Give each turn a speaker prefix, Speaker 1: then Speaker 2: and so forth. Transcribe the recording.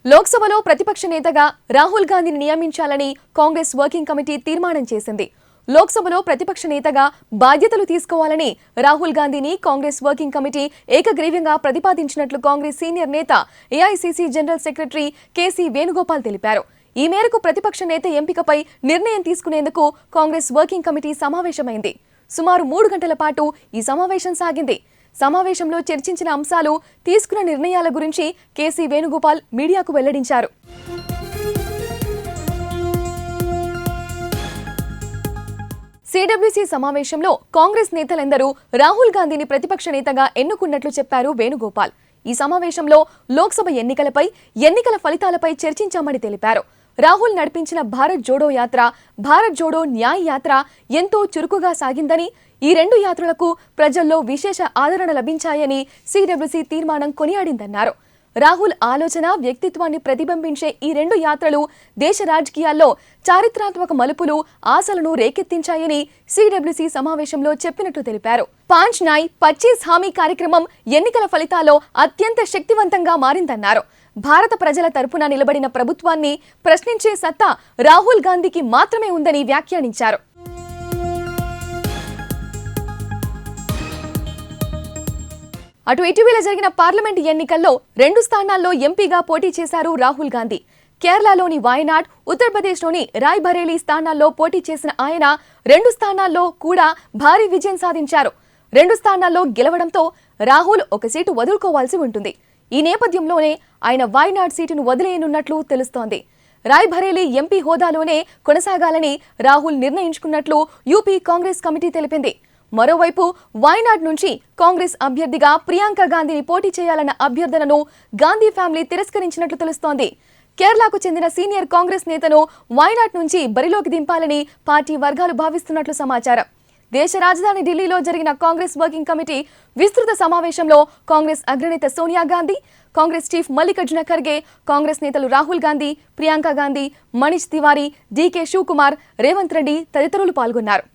Speaker 1: లోక్సభలో ప్రతిపక్ష నేతగా రాహుల్ గాంధీని నియమించాలని కాంగ్రెస్ వర్కింగ్ కమిటీ తీర్మానం చేసింది. లోక్సభలో ప్రతిపక్ష నేతగా బాధ్యతలు తీసుకోవాలని రాహుల్ గాంధీని కాంగ్రెస్ వర్కింగ్ కమిటీ ఏకగ్రీవంగా ప్రతిపాదించినట్లు కాంగ్రెస్ సీనియర్ నేత AICC general secretary KC Venugopal తెలిపారు. ఈ మేరకు ప్రతిపక్ష నేత ఎంపికపై నిర్ణయం తీసుకునేందుకు కాంగ్రెస్ వర్కింగ్ కమిటీ సమావేశమైంది. సుమారు 3 గంటల పాటు ఈ సమావేశం సాగింది. సమావేశంలో చర్చించిన అంశాలు, తీసుకున్న నిర్ణయాల గురించి కేసీ వేణుగోపాల్ మీడియాకు వెల్లడించారు. సిడబ్ల్యూసీ సమావేశంలో కాంగ్రెస్ నేతలందరూ రాహుల్ గాంధీని ప్రతిపక్ష నేతగా ఎన్నుకున్నట్లు చెప్పారు వేణుగోపాల్. ఈ సమావేశంలో లోక్సభ ఎన్నికలపై, ఎన్నికల ఫలితాలపై చర్చించామని తెలిపారు. రాహుల్ నడిపించిన భారత్ జోడో యాత్ర, భారత్ జోడో న్యాయ్ యాత్ర ఎంతో చురుకుగా సాగిందని, ఈ 2 యాత్రలకు ప్రజల్లో విశేష ఆదరణ లభించాయని సిడబ్ల్యూసీ తీర్మానం కొనియాడిందన్నారు. రాహుల్ ఆలోచన, వ్యక్తిత్వాన్ని ప్రతిబింబించే ఈ 2 యాత్రలు దేశ రాజకీయాల్లో చారిత్రాత్మక మలుపులు, ఆశలను రేకెత్తించాయని సిడబ్ల్యూసీ సమావేశంలో చెప్పినట్లు తెలిపారు. 5 న్యాయ్ 25 హామీ కార్యక్రమం ఎన్నికల ఫలితాల్లో అత్యంత శక్తివంతంగా మారిందన్నారు. భారత ప్రజల తరపున నిలబడిన ప్రభుత్వాన్ని ప్రశ్నించే సత్తా రాహుల్ గాంధీకి మాత్రమే ఉందని వ్యాఖ్యానించారు. అటు ఇటీవల జరిగిన పార్లమెంట్ ఎన్నికల్లో 2 స్థానాల్లో ఎంపీగా పోటీ చేశారు రాహుల్ గాంధీ. కేరళలోని వాయనాడ్, ఉత్తరప్రదేశ్లోని రాయ్బరేలీ స్థానాల్లో పోటీ చేసిన ఆయన 2 స్థానాల్లో కూడా భారీ విజయం సాధించారు. 2 స్థానాల్లో గెలవడంతో రాహుల్ ఒక సీటు వదులుకోవాల్సి ఉంటుంది. ఈ నేపథ్యంలోనే ఆయన వాయనాడ్ సీటును వదిలేయనున్నట్లు తెలుస్తోంది. రాయ్బరేలీ ఎంపీ హోదాలోనే కొనసాగాలని రాహుల్ నిర్ణయించుకున్నట్లు యూపీ కాంగ్రెస్ కమిటీ తెలిపింది. మరోవైపు వాయనాడ్ నుంచి కాంగ్రెస్ అభ్యర్థిగా ప్రియాంక గాంధీని పోటీ చేయాలన్న అభ్యర్థనను గాంధీ ఫ్యామిలీ తిరస్కరించినట్లు తెలుస్తోంది. కేరళకు చెందిన సీనియర్ కాంగ్రెస్ నేతను వాయనాడ్ నుంచి బరిలోకి దింపాలని పార్టీ వర్గాలు భావిస్తున్నట్లు సమాచారం. దేశ రాజధాని ఢిల్లీలో జరిగిన కాంగ్రెస్ వర్కింగ్ కమిటీ విస్తృత సమావేశంలో కాంగ్రెస్ అగ్రనేత సోనియా గాంధీ, కాంగ్రెస్ చీఫ్ మల్లికార్జున ఖర్గే, కాంగ్రెస్ నేతలు రాహుల్ గాంధీ, ప్రియాంక గాంధీ, మనీష్ తివారీ, డీకే శివకుమార్, రేవంత్ రెడ్డి తదితరులు పాల్గొన్నారు.